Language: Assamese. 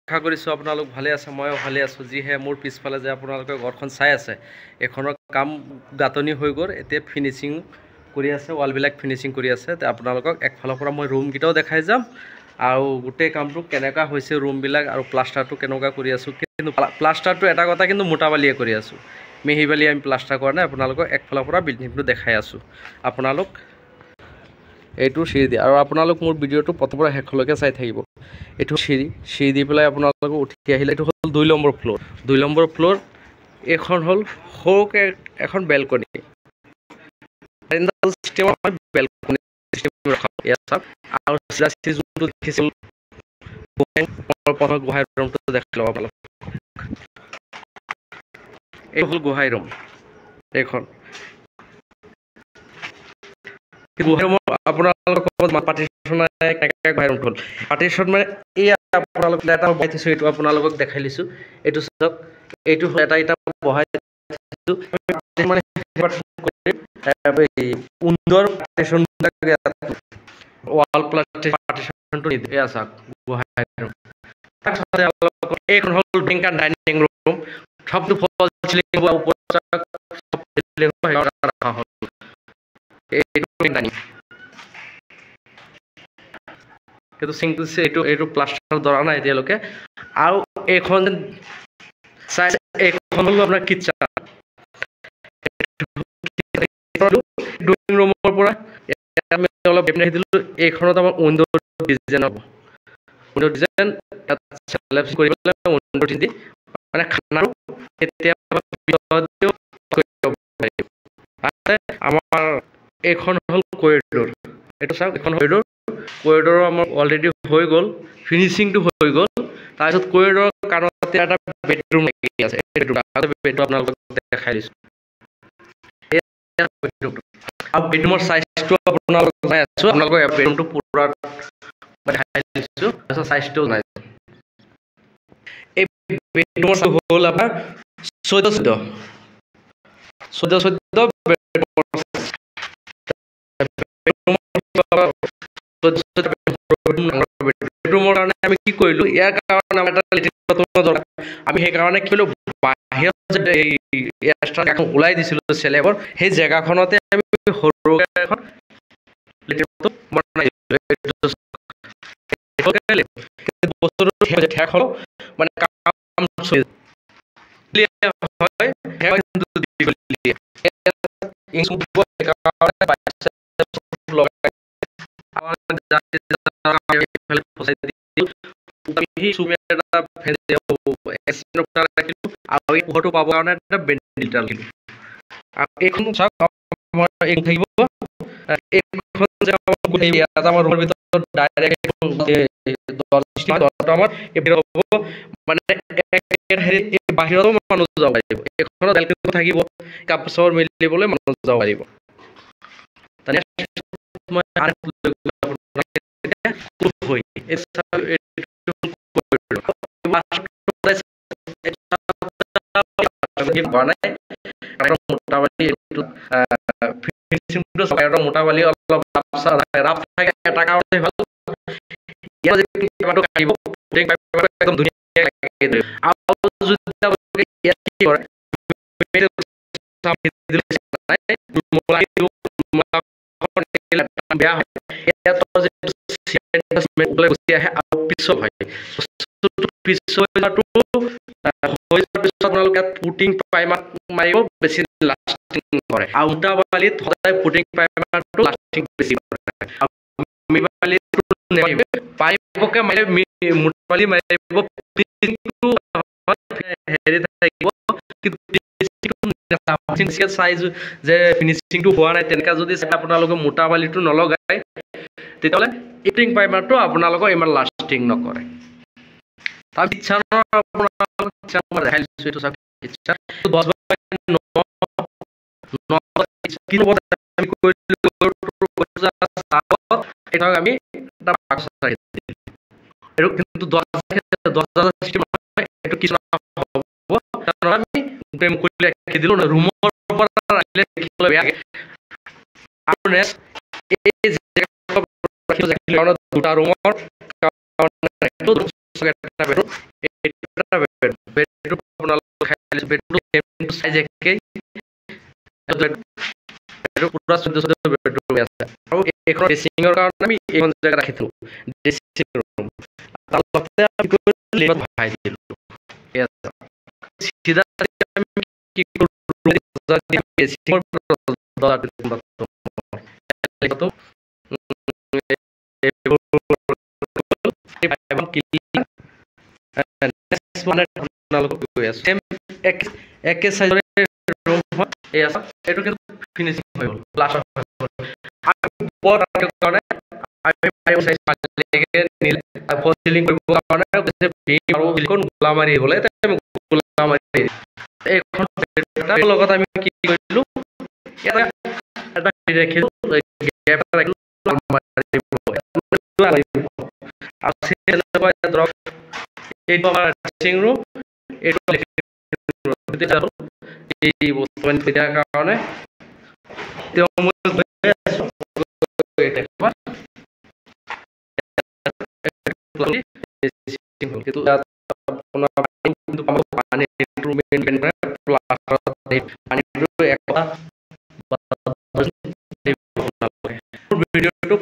আশা কৰিছোঁ আপোনালোক ভালে আছে, ময়ো ভালে আছোঁ। যিহে মোৰ পিছফালে যে আপোনালোকে ঘৰখন চাই আছে, এইখনৰ কাম গাঁথনি হৈ গ'ল, এতিয়া ফিনিচিং কৰি আছে, ৱালবিলাক ফিনিচিং কৰি আছে। আপোনালোকক একফালৰ পৰা মই ৰুমকেইটাও দেখাই যাম আৰু গোটেই কামটো কেনেকুৱা হৈছে ৰুমবিলাক আৰু প্লাষ্টাৰটো কেনেকুৱা কৰি আছোঁ। কিন্তু প্লাষ্টাৰটো এটা কথা, কিন্তু মোটা বালিয়ে কৰি আছোঁ, মিহি বালি আমি প্লাষ্টাৰ কৰা নাই। আপোনালোকক একফালৰ পৰা বিল্ডিংটো দেখাই আছোঁ। আপোনালোক এইটো চিৰি দি, আৰু আপোনালোক মোৰ ভিডিঅ'টো প্ৰথমৰ পৰা শেষলৈকে চাই থাকিব। এইটো চিৰি দি পেলাই আপোনালোকে উঠি আহিলে, এইটো হ'ল 2 নম্বৰ ফ্ল'ৰ। 2 নম্বৰ ফ্ল'ৰ, এইখন হ'ল সৰুকৈ এখন বেলকনি। বেলকনি আৰু যোনটো দেখিছিল গোহাঁই ৰুমটো দেখি ল'ব পালোঁ। এই হ'ল গোহাঁই ৰুম। এইখন আপোনালোকৰ পাৰ্টিশ্যন নাই, কেনেকৈ গোহাঁই ৰুমটো হ'ল। পাৰ্টিশ্যন মানে এয়া আপোনালোক এটা বহাই থৈছোঁ, এইটো আপোনালোকক দেখাই দিছোঁ। এইটো চাওক, এইটো এটা বহাই থৈছোঁ মানে উইণ্ডৰ পাৰ্টিশ্যনবিলাক ৱাল পাৰ্টিশ্যনটো এয়া চাওক গোহাঁই ৰুম। এইখন হ'ল ডাইনিং ৰুম, সবটো ফল চিলিং এইটো প্লাষ্টাৰ ধৰা নাই এতিয়ালৈকে। আৰু এইখন চাই, এইখন হ'ল আপোনাৰ কিটচেন। ড্ৰয়িং ৰুমৰ পৰা আমি অলপ দিলোঁ। এইখনত আমাৰ উইণ্ডো ডিজাইন হ'ব, উইণ্ডো ডিজাইন মানে খানাৰো আমাৰ এইখন হ'ল কৰিডৰ। এইটো চাওক, এইখন কৰিডৰ আমাৰ অলৰেডি হৈ গ'ল, ফিনিচিংটো হৈ গ'ল। তাৰপিছত কৰিডৰৰ কাণতে এটা বেডৰুম লাগি আছে, বেডৰুম আপোনালোকক দেখাই দিছোঁ। আৰু বেডৰুমৰ চাইজটো আপোনালোকক জনাই আছোঁ, আপোনালোকৰ বেডৰুমটো পুৰা দেখাই দিছোঁ, তাৰপিছত চাইজটো জনাই দিছোঁ। এই বেডৰুমৰ হ'ল আপোনাৰ 14 বেডৰুমৰ কাৰণে আমি কি কৰিলোঁ, ইয়াৰ কাৰণে আমাৰ এটা লেট্ৰিন বাথৰুমৰ দৰকাৰ। আমি সেইকাৰণে কি কৰিলোঁ, বাহিৰত যে এখন ওলাই দিছিলোঁ চেলেবৰ, সেই জেগাখনতে আমি সৰুকৈ এখন লেট্ৰিন বাথৰুম বনাই দিলোঁ। মানে কাম চলি পোহৰটো পাবৰ কাৰণে এটা বেণ্ট ৰাখিলোঁ। আৰু এইখন চাওক, থাকিব আমাৰ ৰুমৰ ভিতৰত ডাইৰেক্ট মানে বাহিৰতো মানুহ যাব পাৰিব। এইখনত বেলকনি থাকিব, কাপোৰ চাপোৰ মেলিবলৈ মানুহ যাব পাৰিব। মোটা বালি অলপ ৰাফ থাকে, এটা কাৰণতে ভাল। একদম বেয়া হয়, গুচি আহে আৰু পিছল হয়। আপোনালোকে পুটিং প্ৰাইমাৰ মাৰিব, বেছি লাষ্টিং কৰে। আৰু মোটা বালিত সদায় পুটিং প্ৰাইমাৰটো লাষ্টিং বেছি কৰে। পাৰিবকে মাৰিলে মোটা বালি মাৰিব, চাইজ যে ফিনিচিংটো হোৱা নাই, তেনেকৈ যদি আপোনালোকে মোটা বালিটো নলগায়, তেতিয়াহ'লে পুটিং প্ৰাইমাৰটো আপোনালোকৰ ইমান লাষ্টিং নকৰে। আমি দুটা ৰুমৰ বেডটো আপোনালোকে খাই লৈছে বেডটো চাইজ একেই এইটো পুৰা 14 বেডৰুম আছে আৰু এইখন ড্ৰেছিঙৰ কাৰণে আমি এইখন জেগা ৰাখি থলো ড্ৰেছিং ৰুম তাৰ লগতে আমি লিফট বহাই দিলো সিধা আমি কি কৰো ড্ৰেছিঙৰ একে সাইজৰ ৰুম হয় এইটো কিন্তু ফিনিশিং হৈ গ'ল প্লাস্টাৰ হৈ গ'ল আমি ওপৰত কাৰণে আমি পাইপ সাইজ মালিকে নিলে ফল সিলিং কৰিব কাৰণে যে বিম আৰু সিলিকন গোলা মাৰি গ'লে আমি গোলা মাৰি এইখন বেডৰ লগত আমি কি কৰিলো এটা ৰাখিলো গেপ ৰাখিলো আৰু সেনেকৈ ধৰক এইটো আমাৰ ড্ৰেছিং ৰুম এইটো এই বৰ্তমান পিটাৰ কাৰণে ভিডিঅ'টো